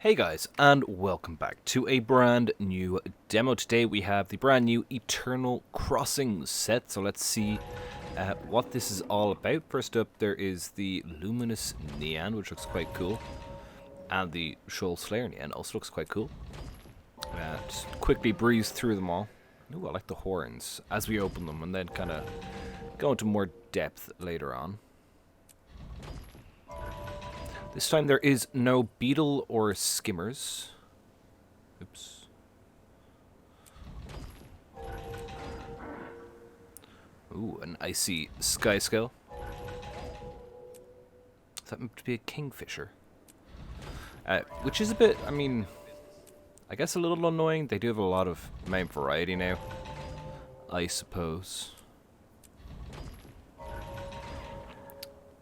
Hey guys, and welcome back to a brand new demo. Today we have the brand new Eternal Crossing set, so let's see what this is all about. First up, there is the Luminous Nian, which looks quite cool, and the Shoal Slayer Nian also looks quite cool. Just quickly breeze through them all. Ooh, I like the horns as we open them, and then kind of go into more depth later on. This time there is no beetle or skimmers. Oops. Ooh, an icy Skyscale. Is that meant to be a kingfisher? Which is a bit, I guess a little annoying. They do have a lot of mount variety now, I suppose.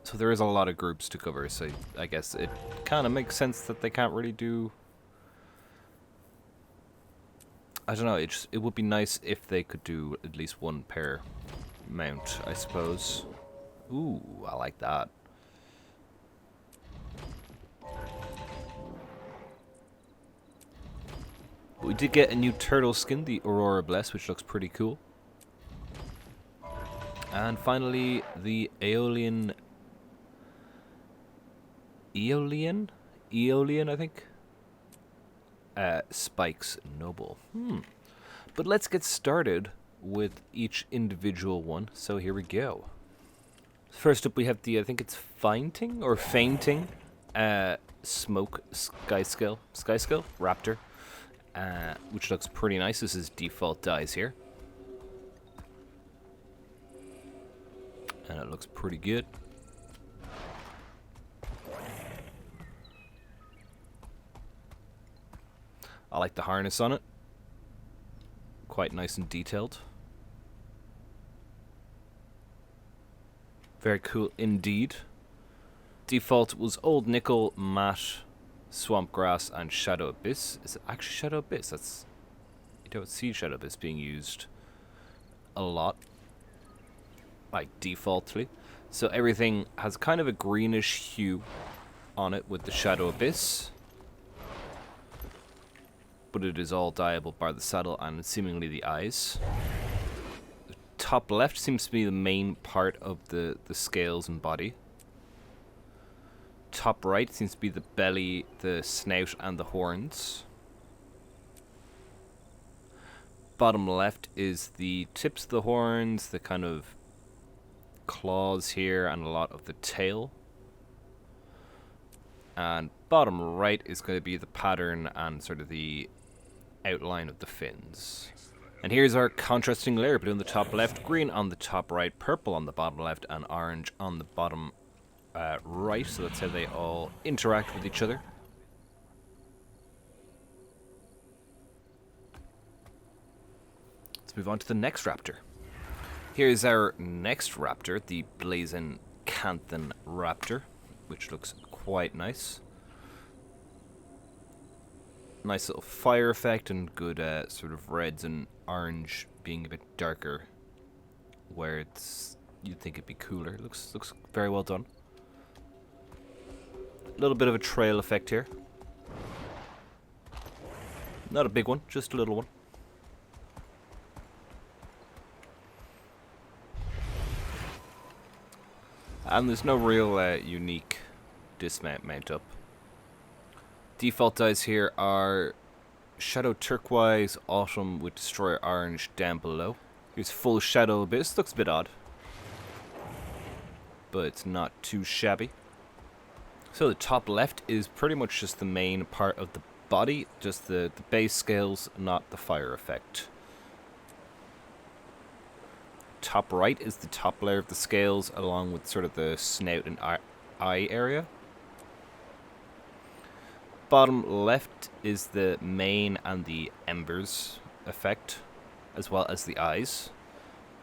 So there is a lot of groups to cover, so I guess it kind of makes sense that they can't really do... I don't know, it would be nice if they could do at least one pair mount, I suppose. Ooh, I like that. We did get a new turtle skin, the Aurora Bless, which looks pretty cool. And finally, the Aeolian, I think. Spikes Noble. But let's get started with each individual one. So here we go. First up, we have the, I think it's Feinting Smoke Skyscale Raptor, which looks pretty nice. This is default dyes here, and it looks pretty good. I like the harness on it. Quite nice and detailed. Very cool indeed. Default was Old Nickel, Matte, Swamp Grass, and Shadow Abyss. Is it actually Shadow Abyss? That's... You don't see Shadow Abyss being used a lot, like defaultly. So everything has kind of a greenish hue on it with the Shadow Abyss. But it is all dyeable by the saddle and seemingly the eyes. The top left seems to be the main part of the scales and body. Top right seems to be the belly, the snout, and the horns. Bottom left is the tips of the horns, the kind of claws here, and a lot of the tail. And bottom right is going to be the pattern and sort of the outline of the fins. And here's our contrasting layer: blue on the top left, green on the top right, purple on the bottom left, and orange on the bottom right. So that's how they all interact with each other. Let's move on to the next Raptor. Here's our next Raptor, the Blazing Canthan Raptor, which looks quite nice. Nice little fire effect and good sort of reds and orange being a bit darker where it's you'd think it'd be cooler. Looks very well done. A little bit of a trail effect here. Not a big one, just a little one. And there's no real unique dismount mount up. Default dyes here are Shadow Turquoise, Autumn with Destroyer Orange down below. Here's Full Shadow Abyss. Looks a bit odd, but it's not too shabby. So the top left is pretty much just the main part of the body, just the base scales, not the fire effect. Top right is the top layer of the scales, along with sort of the snout and eye area. Bottom left is the mane and the embers effect, as well as the eyes.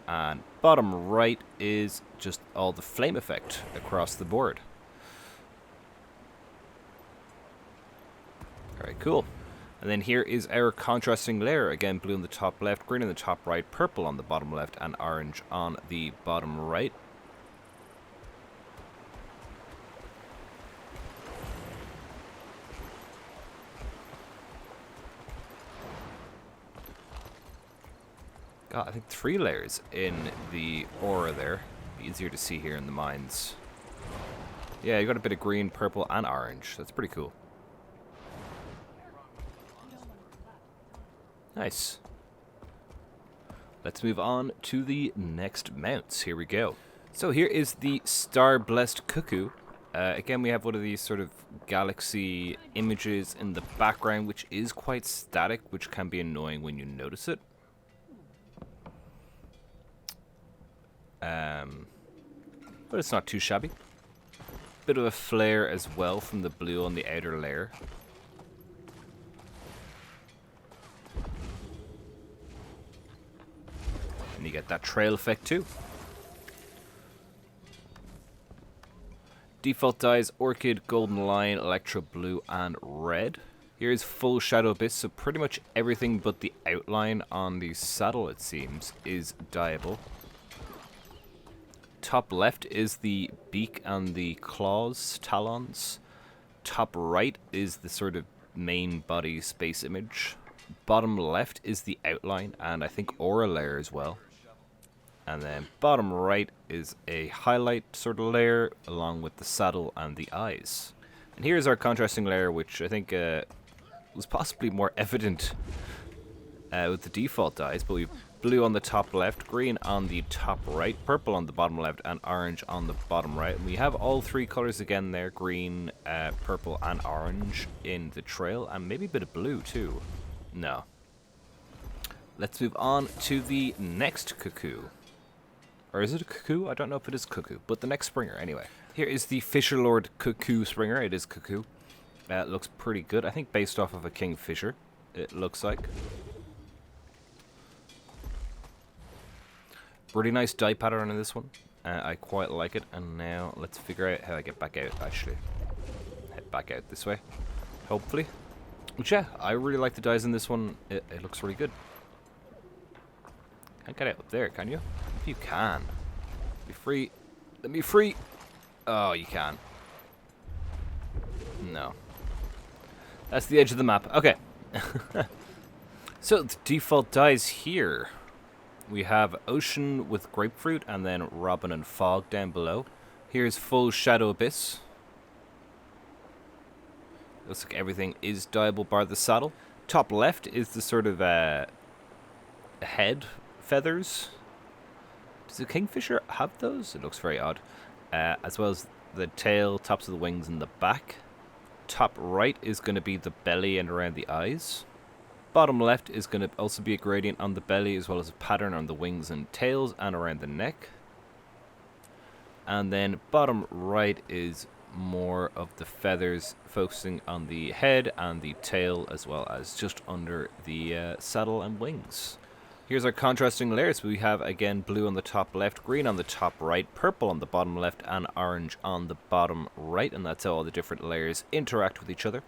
And bottom right is just all the flame effect across the board. Very cool. And then here is our contrasting layer. Again, blue on the top left, green on the top right, purple on the bottom left, and orange on the bottom right. God, I think 3 layers in the aura there. Easier to see here in the mines. Yeah, you got a bit of green, purple, and orange. That's pretty cool. Nice. Let's move on to the next mounts. Here we go. So here is the Star-Blessed Cuckoo. Again, we have one of these sort of galaxy images in the background, which is quite static, which can be annoying when you notice it. But it's not too shabby. Bit of a flare as well from the blue on the outer layer. And you get that trail effect too. Default dyes: Orchid, Golden Lion, Electro Blue, and Red. Here's full Shadow Abyss, so pretty much everything but the outline on the saddle, it seems, is dyeable. Top left is the beak and the claws, talons. Top right is the sort of main body space image. Bottom left is the outline, and I think aura layer as well. And then bottom right is a highlight sort of layer, along with the saddle and the eyes. And here's our contrasting layer, which I think was possibly more evident with the default dyes, but we've blue on the top left, green on the top right, purple on the bottom left, and orange on the bottom right. And we have all 3 colors again there, green, purple, and orange in the trail, and maybe a bit of blue too. No. Let's move on to the next Cuckoo. Or is it a Cuckoo? I don't know if it is Cuckoo, but the next Springer anyway. Here is the Fisher Lord Cuckoo Springer. It is Cuckoo. It looks pretty good. I think based off of a Kingfisher, it looks like. Pretty nice dye pattern in this one. I quite like it. And now let's figure out how I get back out, actually. Head back out this way, hopefully. But yeah, I really like the dyes in this one. It looks really good. Can't get out up there, can you? If you can. Be free. Let me free. Oh, you can. No. That's the edge of the map. Okay. So the default dyes here. We have Ocean with Grapefruit, and then Robin and Fog down below. Here's full Shadow Abyss. Looks like everything is dyeable bar the saddle. Top left is the sort of head feathers. Does the Kingfisher have those? It looks very odd. As well as the tail, tops of the wings, and the back. Top right is going to be the belly and around the eyes. Bottom left is going to also be a gradient on the belly, as well as a pattern on the wings and tails and around the neck. And then bottom right is more of the feathers, focusing on the head and the tail, as well as just under the saddle and wings. Here's our contrasting layers. We have, again, blue on the top left, green on the top right, purple on the bottom left, and orange on the bottom right. And that's how all the different layers interact with each other.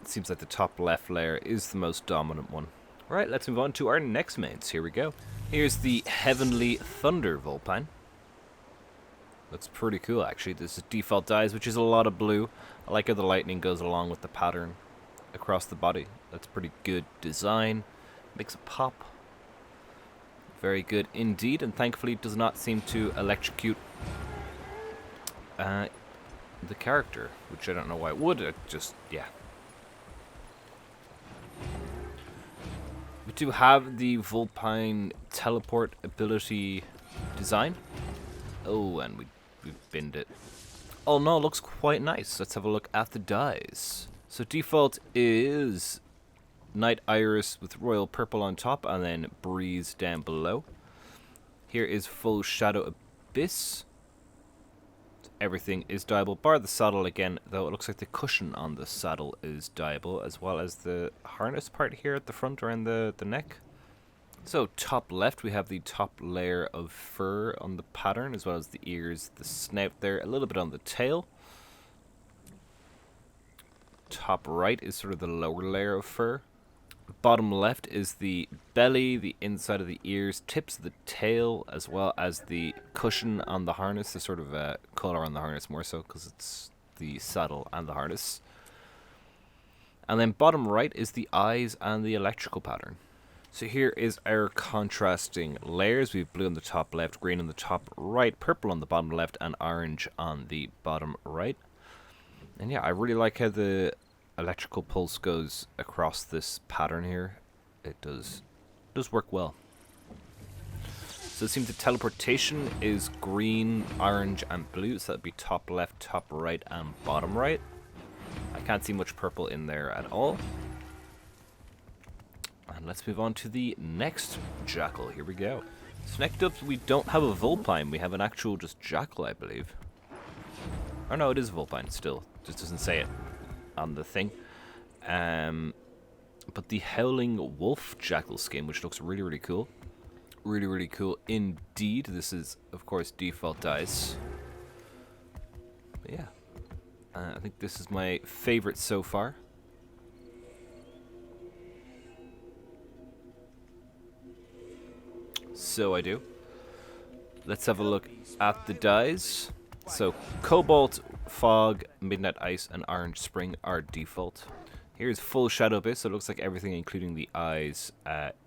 It seems like the top left layer is the most dominant one. Right, let's move on to our next mains. Here we go. Here's the Heavenly Thunder Vulpine. Looks pretty cool, actually. This is default dyes, which is a lot of blue. I like how the lightning goes along with the pattern across the body. That's pretty good design. Makes it pop. Very good indeed, and thankfully does not seem to electrocute the character, which I don't know why it would. It just, yeah. We do have the Vulpine teleport ability design. Oh, and we've binned it. Oh no, it looks quite nice. Let's have a look at the dyes. So default is Night Iris with Royal Purple on top, and then Breeze down below. Here is full Shadow Abyss. Everything is dyeable, bar the saddle again, though it looks like the cushion on the saddle is dyeable, as well as the harness part here at the front around the neck. So top left, we have the top layer of fur on the pattern, as well as the ears, the snout there, a little bit on the tail. Top right is sort of the lower layer of fur. Bottom left is the belly, the inside of the ears, tips of the tail, as well as the cushion on the harness, the sort of color on the harness more so, because it's the saddle and the harness. And then bottom right is the eyes and the electrical pattern. So here is our contrasting layers. We have blue on the top left, green on the top right, purple on the bottom left, and orange on the bottom right. And yeah, I really like how the electrical pulse goes across this pattern here. It does work well. So it seems the teleportation is green, orange, and blue. So that'd be top left, top right, and bottom right. I can't see much purple in there at all. And let's move on to the next Jackal. Here we go. So next up, we don't have a Vulpine. We have an actual just Jackal, I believe. Or no, it is a Vulpine still. Just doesn't say it on the thing. But the Howling Wolf Jackal skin, which looks really, really cool. Really, really cool indeed. This is, of course, default dyes. But yeah. I think this is my favorite so far. So I do. Let's have a look at the dyes. So Cobalt, Fog, Midnight Ice, and Orange Spring are default. Here's full Shadow Abyss, so it looks like everything, including the eyes,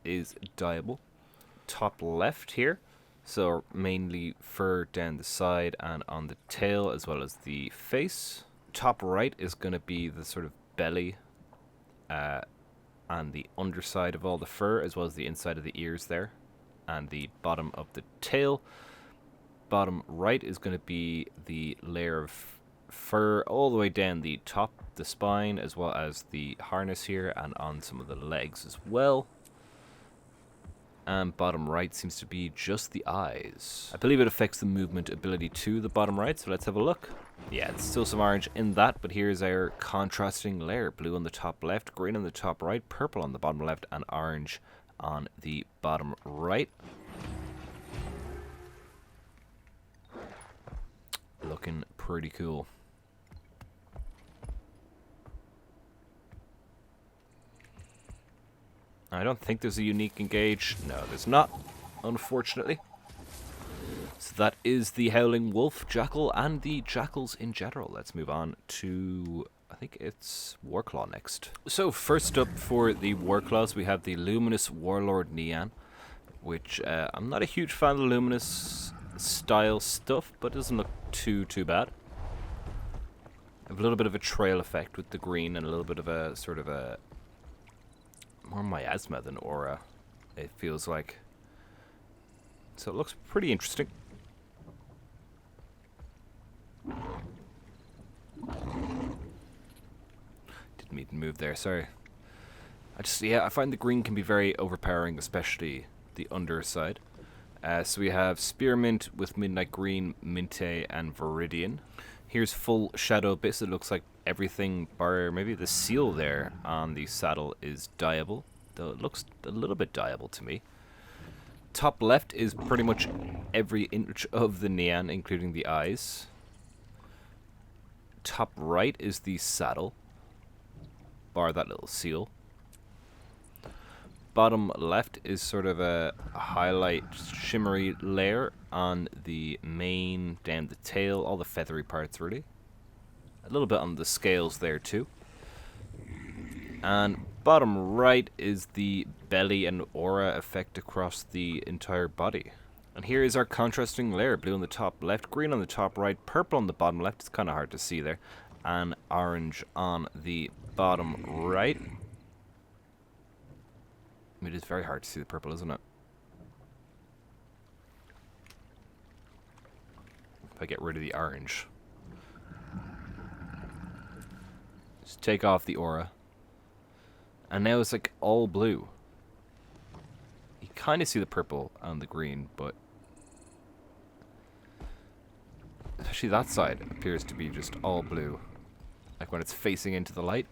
is dyeable. Top left here, so mainly fur down the side and on the tail, as well as the face. Top right is going to be the sort of belly and the underside of all the fur, as well as the inside of the ears there, and the bottom of the tail. Bottom right is going to be the layer of fur all the way down the top, the spine, as well as the harness here, and on some of the legs as well. And bottom right seems to be just the eyes. I believe it affects the movement ability to the bottom right, so let's have a look. Yeah, it's still some orange in that, but here's our contrasting layer. Blue on the top left, green on the top right, purple on the bottom left, and orange on the bottom right. Looking pretty cool. I don't think there's a unique engage. No, there's not, unfortunately. So that is the Howling Wolf Jackal and the Jackals in general. Let's move on to, I think it's Warclaw next. So first up for the Warclaws, we have the Luminous Warlord Nian, which I'm not a huge fan of the Luminous style stuff, but it doesn't look too bad. I have a little bit of a trail effect with the green and a little bit of a sort of a more miasma than aura, it feels like. So it looks pretty interesting. Didn't mean to move there, sorry. I find the green can be very overpowering, especially the underside. So we have Spearmint with Midnight Green, Minte, and Viridian. Here's full Shadow Abyss. It looks like everything bar maybe the seal there on the saddle is dyeable, though it looks a little bit dyeable to me. Top left is pretty much every inch of the Nian, including the eyes. Top right is the saddle, bar that little seal. Bottom left is sort of a highlight shimmery layer on the mane, down the tail, all the feathery parts really. A little bit on the scales there too. And bottom right is the belly and aura effect across the entire body. And here is our contrasting layer. Blue on the top left, green on the top right, purple on the bottom left, it's kind of hard to see there, and orange on the bottom right. It is very hard to see the purple, isn't it? If I get rid of the orange. Just take off the aura. And now it's like all blue. You kind of see the purple on the green, but especially that side appears to be just all blue. Like when it's facing into the light.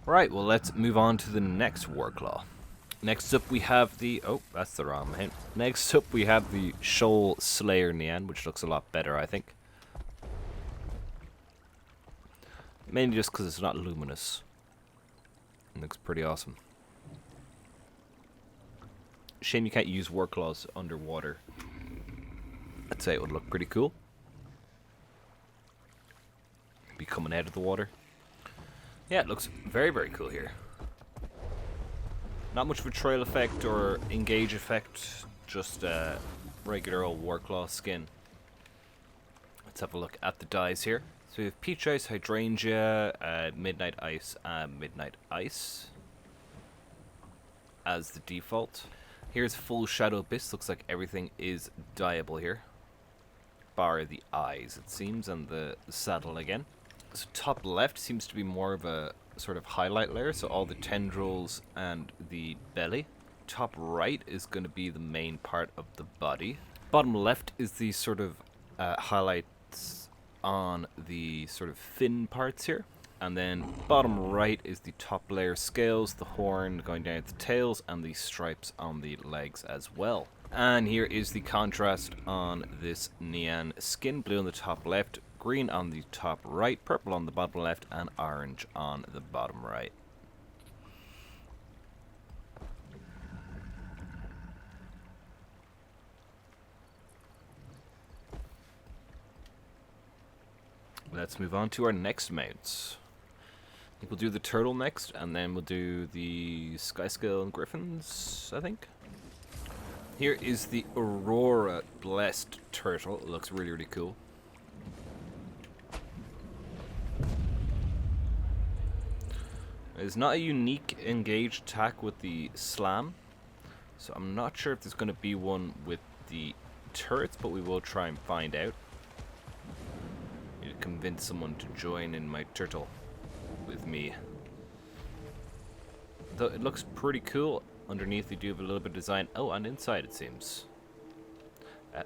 Right, well let's move on to the next Warclaw. Next up we have the... oh, that's the wrong hint. Next up we have the Shoal Slayer Nian, which looks a lot better, I think. Mainly just because it's not luminous. It looks pretty awesome. Shame you can't use war claws underwater. I'd say it would look pretty cool. Be coming out of the water. Yeah, it looks very, very cool here. Not much of a trail effect or engage effect, just a regular old Warclaw skin. Let's have a look at the dyes here. So we have Peach Ice, Hydrangea, Midnight Ice, and Midnight Ice as the default. Here's Full Shadow Abyss. Looks like everything is dyeable here, bar the eyes, it seems, and the saddle again. So top left seems to be more of a sort of highlight layer, so all the tendrils and the belly. Top right is going to be the main part of the body. Bottom left is the sort of highlights on the sort of fin parts here. And then bottom right is the top layer scales, the horn going down the tails, and the stripes on the legs as well. And here is the contrast on this Nian skin. Blue on the top left, green on the top right, purple on the bottom left, and orange on the bottom right. Let's move on to our next mounts. I think we'll do the turtle next, and then we'll do the Skyscale and Griffons, I think. Here is the Aurora Blessed Turtle. It looks really, really cool. It's not a unique engaged attack with the slam, so I'm not sure if there's going to be one with the turrets, but we will try and find out. Need to convince someone to join in my turtle with me. Though it looks pretty cool. Underneath they do have a little bit of design. Oh, and inside it seems.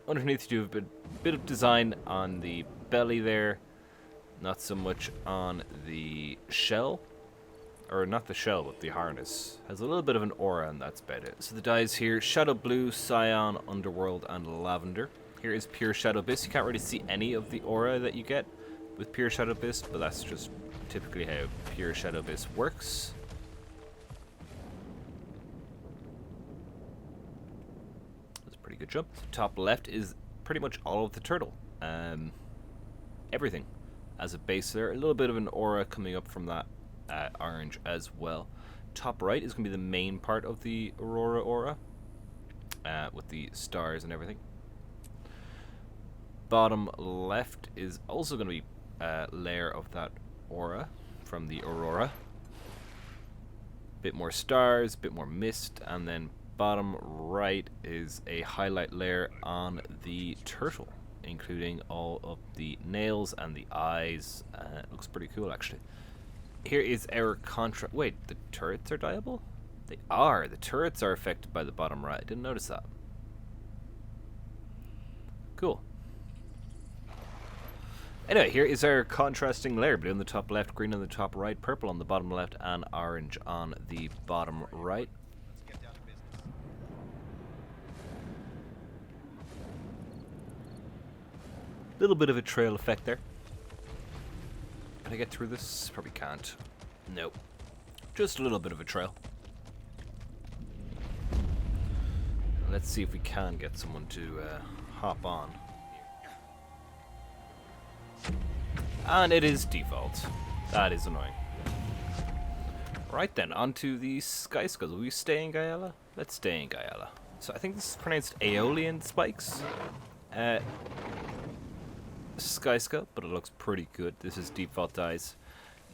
Underneath you do have a bit of design on the belly there. Not so much on the shell. Or not the shell, but the harness. Has a little bit of an aura, and that's about it. So the dyes here: Shadow Blue, Cyan, Underworld, and Lavender. Here is Pure Shadow Abyss. You can't really see any of the aura that you get with Pure Shadow Abyss, but that's just typically how Pure Shadow Abyss works. That's a pretty good jump. So top left is pretty much all of the turtle. Everything as a base there. A little bit of an aura coming up from that orange as well. Top right is going to be the main part of the Aurora aura, with the stars and everything. Bottom left is also going to be a layer of that aura from the Aurora. Bit more stars, bit more mist, and then bottom right is a highlight layer on the turtle, including all of the nails and the eyes. It looks pretty cool, actually. Here is our contrast. Wait, the turrets are dyeable? They are. The turrets are affected by the bottom right. I didn't notice that. Cool. Anyway, here is our contrasting layer. Blue on the top left, green on the top right, purple on the bottom left, and orange on the bottom right. Little bit of a trail effect there. Can I get through this? Probably can't. Nope. Just a little bit of a trail. Let's see if we can get someone to hop on. And it is default. That is annoying. Right then, on to the Skyscale. Will we stay in Guyala? Let's stay in Guyala. So I think this is pronounced Aeolian spikes. Skyscale, but it looks pretty good. This is default dyes.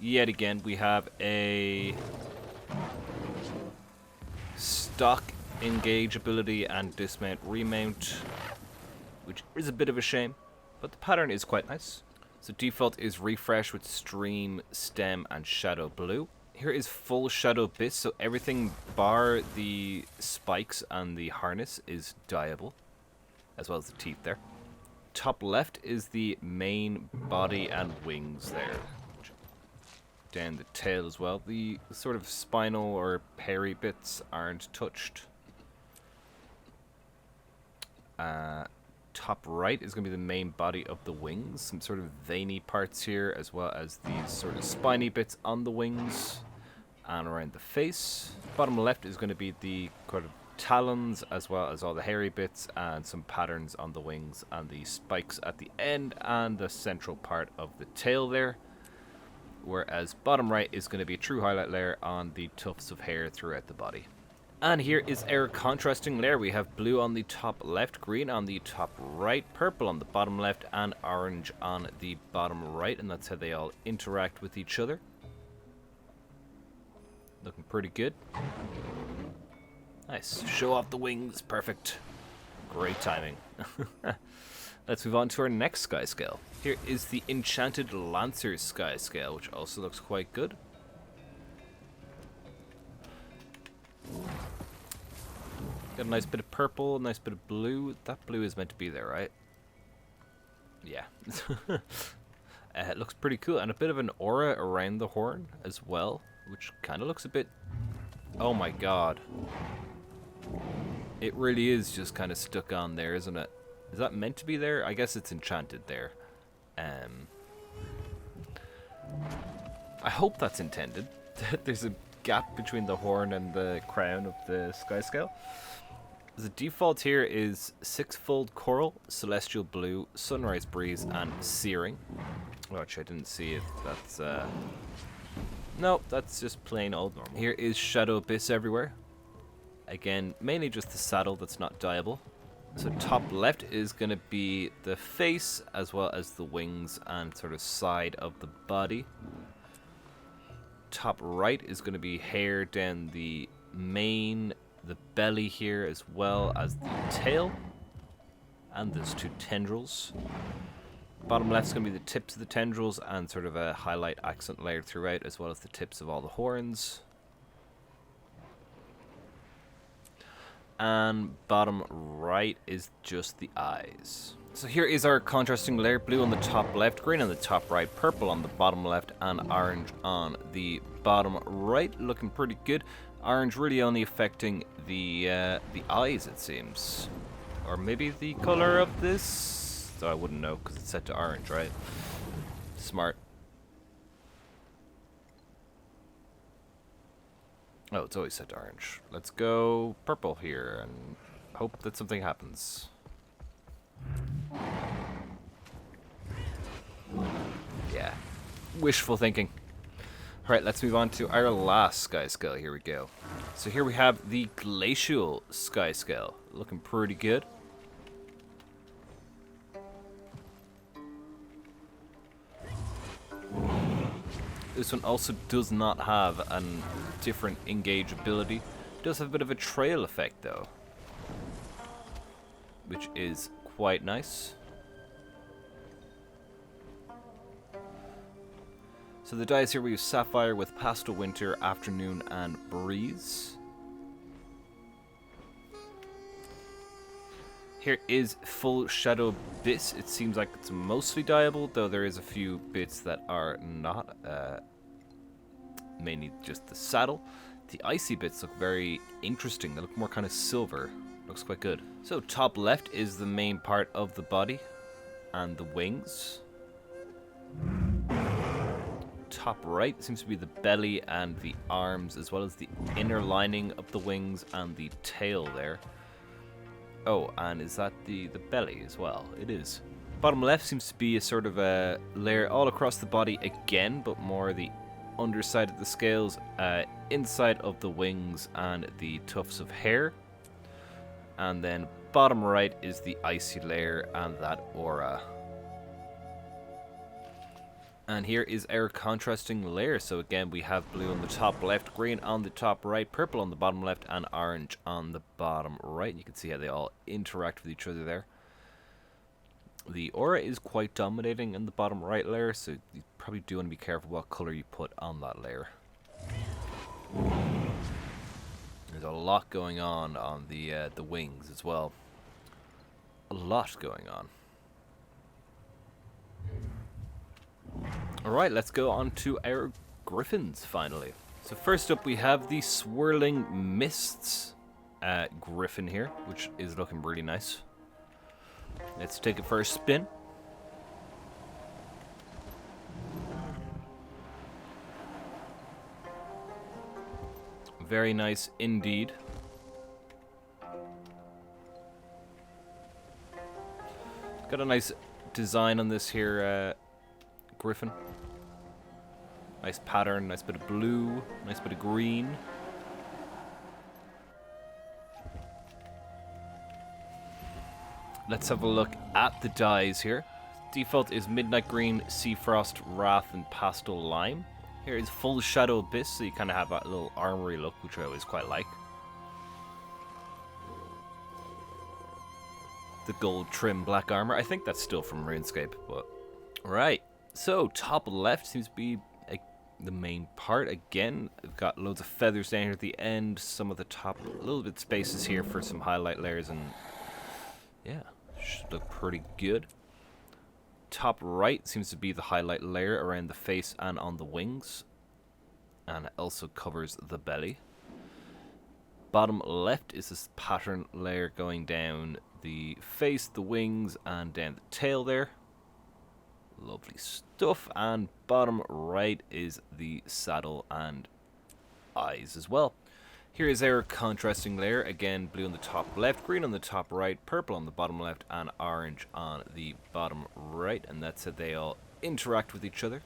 Yet again, we have a stock engage ability and dismount remount, which is a bit of a shame, but the pattern is quite nice. So default is refresh with stream, stem, and shadow blue. Here is full shadow abyss, so everything bar the spikes and the harness is dyeable, as well as the teeth there. Top left is the main body and wings there. Down the tail as well. The sort of spinal or hairy bits aren't touched. Top right is going to be the main body of the wings. Some sort of veiny parts here, as well as these sort of spiny bits on the wings and around the face. Bottom left is going to be the kind of talons, as well as all the hairy bits and some patterns on the wings and the spikes at the end and the central part of the tail there. Whereas bottom right is going to be a true highlight layer on the tufts of hair throughout the body. And here is our contrasting layer. We have blue on the top left, green on the top right, purple on the bottom left, and orange on the bottom right. And that's how they all interact with each other. Looking pretty good. Nice. Show off the wings. Perfect. Great timing. Let's move on to our next Skyscale. Here is the Enchanted Lancer Skyscale, which also looks quite good. Got a nice bit of purple, nice bit of blue. That blue is meant to be there, right? Yeah. It looks pretty cool. And a bit of an aura around the horn as well, which kind of looks a bit... Oh my god. It really is just kind of stuck on there, isn't it? Is that meant to be there? I guess it's enchanted there. I hope that's intended. There's a gap between the horn and the crown of the Skyscale. The default here is 6-fold coral, celestial blue, sunrise breeze, and searing. Which I didn't see if that's... Nope, that's just plain old normal. Here is shadow abyss everywhere. Again, mainly just the saddle that's not dyeable. So top left is going to be the face as well as the wings and sort of side of the body. Top right is going to be hair down the mane, the belly here, as well as the tail. And there's 2 tendrils. Bottom left is going to be the tips of the tendrils and sort of a highlight accent layer throughout, as well as the tips of all the horns. And bottom right is just the eyes. So here is our contrasting layer. Blue on the top left, green on the top right, purple on the bottom left, and orange on the bottom right. Looking pretty good. Orange really only affecting the eyes, it seems. Or maybe the color of this? So I wouldn't know because it's set to orange, right? Smart. Oh, it's always set to orange. Let's go purple here and hope that something happens. Yeah. Wishful thinking. Alright, let's move on to our last Skyscale. Here we go. So here we have the Glacial Skyscale. Looking pretty good. This one also does not have a different engage ability. It does have a bit of a trail effect though, which is quite nice. So the dyes here we use Sapphire with Pastel Winter, Afternoon, and Breeze. Here is Full Shadow Abyss. It seems like it's mostly dyeable, though there is a few bits that are not. Mainly just the saddle. The icy bits look very interesting. They look more kind of silver. Looks quite good. So top left is the main part of the body and the wings. Top right seems to be the belly and the arms, as well as the inner lining of the wings and the tail there. Oh, and is that the belly as well? It is. Bottom left seems to be a sort of a layer all across the body again, but more the underside of the scales, inside of the wings and the tufts of hair. And then bottom right is the icy layer and that aura. And here is our contrasting layer. So again, we have blue on the top left, green on the top right, purple on the bottom left, and orange on the bottom right. You can see how they all interact with each other there. The aura is quite dominating in the bottom right layer, so you probably do want to be careful what color you put on that layer. There's a lot going on the wings as well. A lot going on. Alright, let's go on to our Griffins finally. So first up we have the Swirling Mists Griffon here, which is looking really nice. Let's take it for a spin. Very nice indeed. Got a nice design on this here Griffon. Nice pattern, nice bit of blue, nice bit of green. Let's have a look at the dyes here. Default is Midnight Green, Sea Frost, Wrath, and Pastel Lime. Here is Full Shadow Abyss, so you kind of have that little armory look, which I always quite like. The gold trim black armor. I think that's still from RuneScape, but... Right, so top left seems to be the main part. Again, we've got loads of feathers down here at the end, some of the top, a little bit spaces here for some highlight layers, and yeah, should look pretty good. Top right seems to be the highlight layer around the face and on the wings, and it also covers the belly. Bottom left is this pattern layer going down the face, the wings, and down the tail there. Lovely stuff. And bottom right is the saddle and eyes as well. Here is our contrasting layer. Again, blue on the top left, green on the top right, purple on the bottom left, and orange on the bottom right. And that's how they all interact with each other.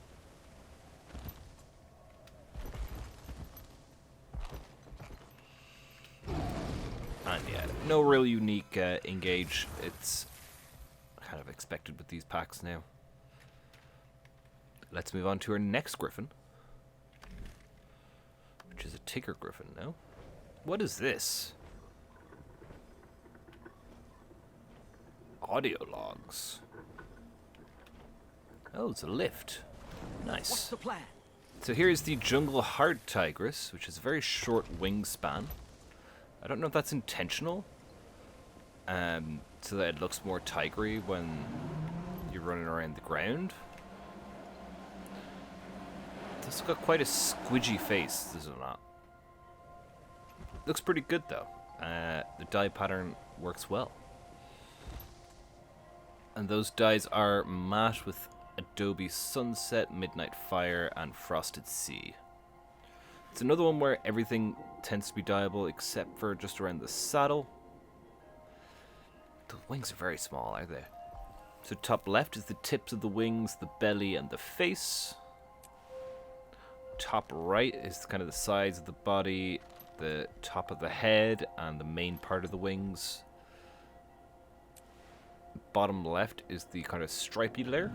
And yeah, no real unique engage. It's kind of expected with these packs now. Let's move on to our next Griffon, which is a Tigger Griffon now. What is this? Audio logs. Oh, it's a lift. Nice. What's the plan? So here's the Jungle Heart Tigris, which is a very short wingspan. I don't know if that's intentional, so that it looks more tigery when you're running around the ground. It's got quite a squidgy face, does it not? Looks pretty good though. The dye pattern works well. And those dyes are matte with Adobe Sunset, Midnight Fire, and Frosted Sea. It's another one where everything tends to be dyeable except for just around the saddle. The wings are very small, aren't they? So top left is the tips of the wings, the belly, and the face. Top right is kind of the sides of the body, the top of the head, and the main part of the wings. Bottom left is the kind of stripy layer.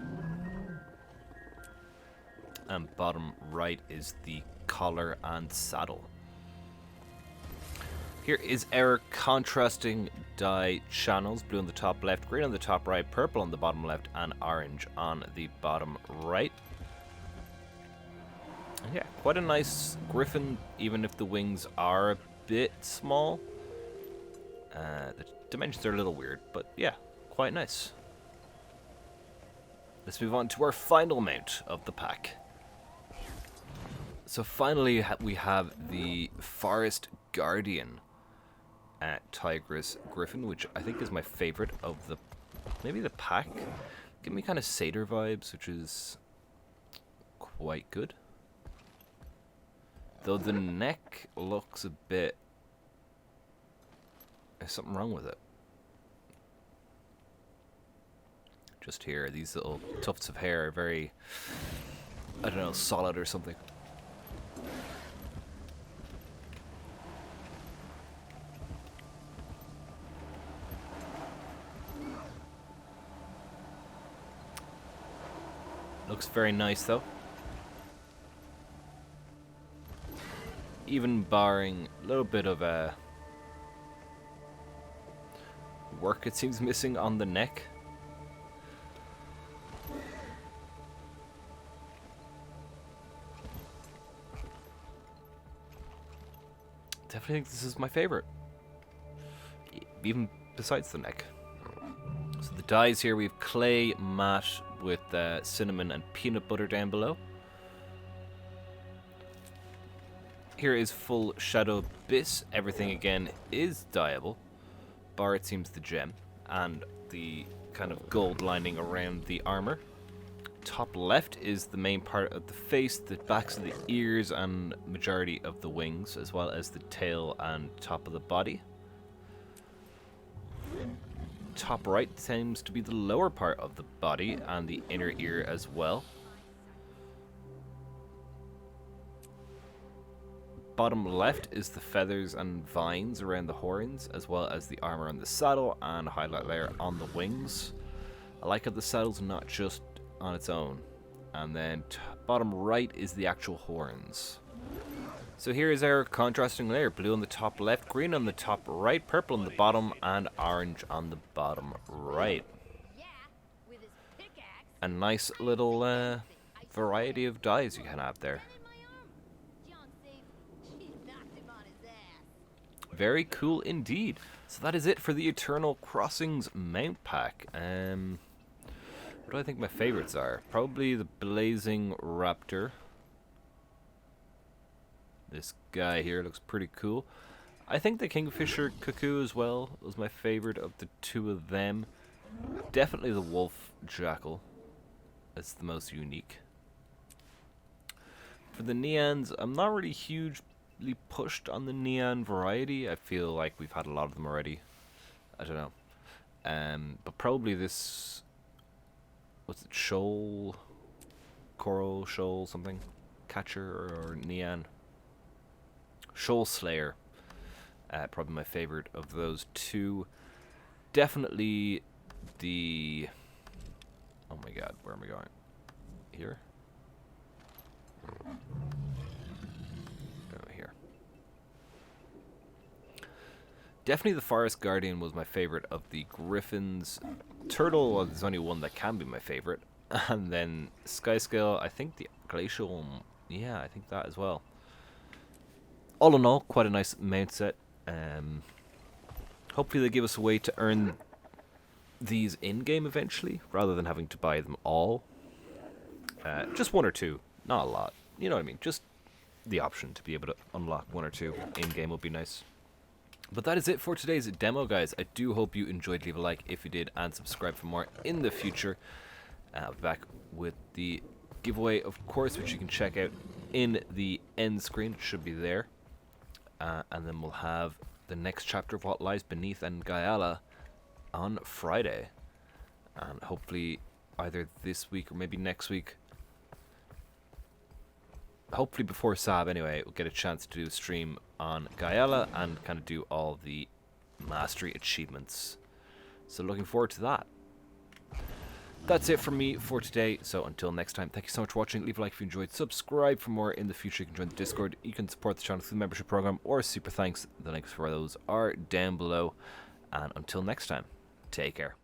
And bottom right is the collar and saddle. Here is our contrasting dye channels. Blue on the top left, green on the top right, purple on the bottom left, and orange on the bottom right. And yeah, quite a nice Griffon, even if the wings are a bit small. The dimensions are a little weird, but yeah, quite nice. Let's move on to our final mount of the pack. So finally we have the Forest Guardian Tigris Griffon, which I think is my favorite of the, maybe the pack. Give me kind of satyr vibes, which is quite good. Though the neck looks a bit... There's something wrong with it. Just here, these little tufts of hair are very, I don't know, solid or something. Looks very nice though. Even barring a little bit of work it seems missing on the neck. Definitely think this is my favorite, even besides the neck. So the dyes here, we have clay, matte with cinnamon and peanut butter down below. Here is Full Shadow Abyss. Everything again is dyeable, bar it seems the gem and the kind of gold lining around the armor. Top left is the main part of the face, the backs of the ears and majority of the wings, as well as the tail and top of the body. top right seems to be the lower part of the body and the inner ear as well. Bottom left is the feathers and vines around the horns, as well as the armor on the saddle and a highlight layer on the wings. I like how the saddle's not just on its own. And then bottom right is the actual horns. So here is our contrasting layer: blue on the top left, green on the top right, purple on the bottom, and orange on the bottom right. A nice little variety of dyes you can have there. Very cool indeed. So that is it for the Eternal Crossings mount pack. What do I think my favorites are? Probably the Blazing Raptor. This guy here looks pretty cool. I think the Kingfisher Cuckoo as well was my favorite of the two of them. Definitely the Wolf Jackal. That's the most unique. For the Nians, I'm not really hugely pushed on the Nian variety. I feel like we've had a lot of them already. I don't know. But probably this... What's it? Shoal? Coral? Shoal? Something? Catcher or Nian? Shoal Slayer. Probably my favorite of those two. Definitely the... Oh my god, where am I going? Here? Here. Definitely the Forest Guardian was my favorite of the Griffons. Turtle, well, there's only one that can be my favorite. And then Skyscale, I think the Glacial, yeah, I think that as well. All in all, quite a nice mount set. Hopefully they give us a way to earn these in-game eventually, rather than having to buy them all. Just one or two, not a lot. You know what I mean? Just the option to be able to unlock one or two in-game would be nice. But that is it for today's demo, guys. I do hope you enjoyed. Leave a like if you did, and subscribe for more in the future. I'll be back with the giveaway, of course, which you can check out in the end screen. It should be there. And then we'll have the next chapter of What Lies Beneath and Gaia on Friday. And hopefully either this week or maybe next week. Hopefully before Sab anyway, we'll get a chance to do a stream on Gaia and kind of do all the mastery achievements. So looking forward to that. That's it from me for today. So until next time, thank you so much for watching. Leave a like if you enjoyed. Subscribe for more in the future. You can join the Discord. You can support the channel through the membership program or super thanks. The links for those are down below. And until next time, take care.